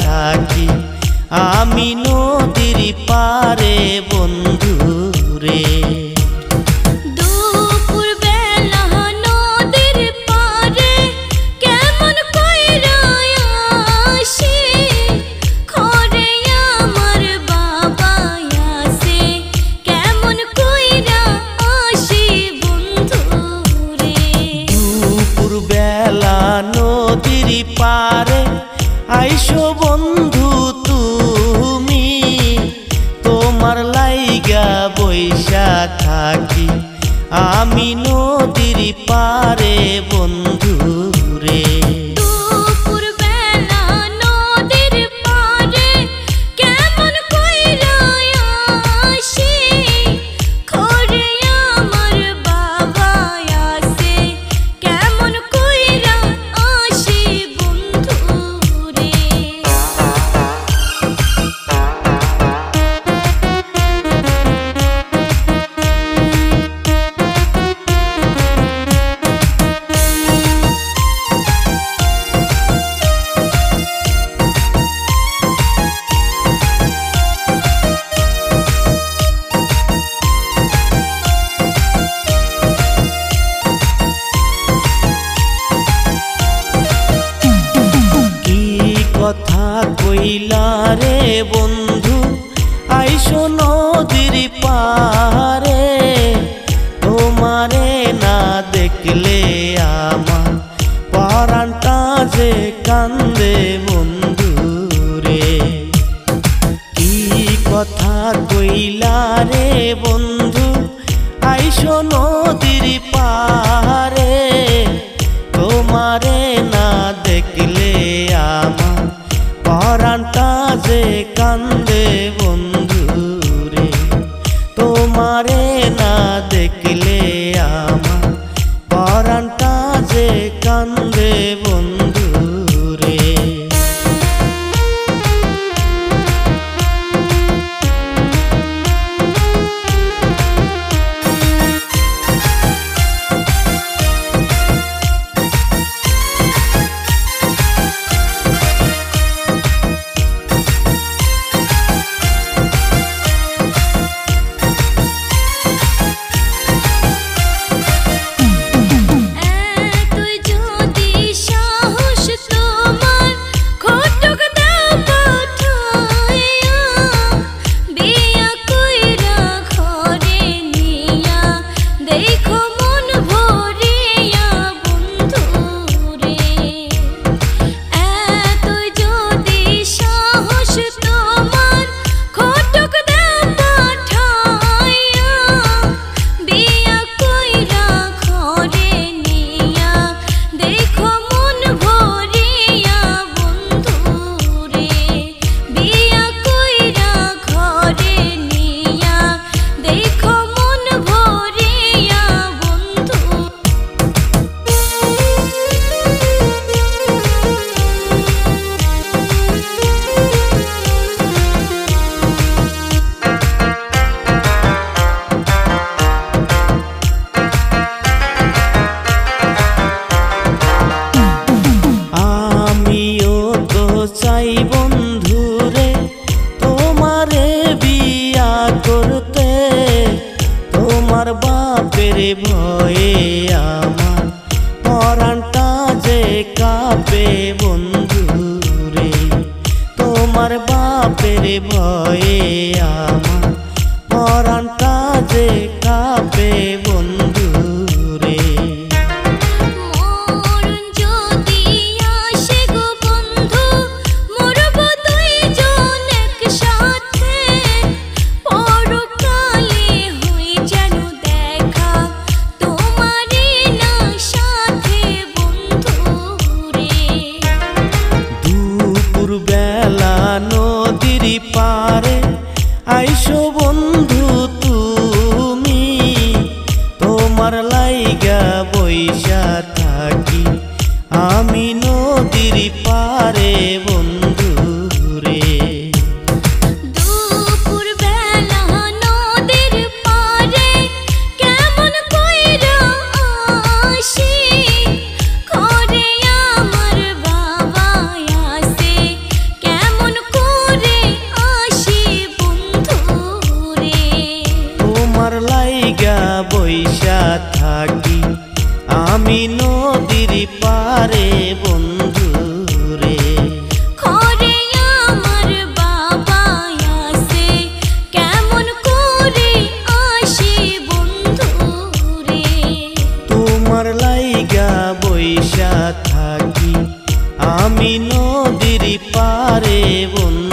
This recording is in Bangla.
থাকি আমি নদীর পারে বন্ধু রে। নদীর পারে আইসো বন্ধু তুমি তোমার লাইগা বৈশা থাকি আমি নদীর পারে বন্ধু রে। কথা কইলা রে বন্ধু আইসো নদীর পারে তোমারে না দেখলে আমার পরাণটা যে কান্দে বন্ধু রে। কি কথা কইলা রে বন্ধু আইসো নদীর পারে তোমারে না দেখলে আমার পরাণটা যে কান্দে বন্ধু রে। তোমারে না দেখলে আমার পরাণটা যে কান্দে বন্ধু রে। চাই বন্ধু রে তোমারে বিয়া করতে তোমার বাপের ভয়ে আমার পরাণটা যে কাঁপে বন্ধু রে। তোমার বাপের ভয়ে আমার পরাণটা যে কাঁপে বন্ধু রে। নদীর পারে আইসো বন্ধু তুমি তোমার লাইগা বৈশা থাকি আমি নদীর পারে বন্ধু রে। বন্ধু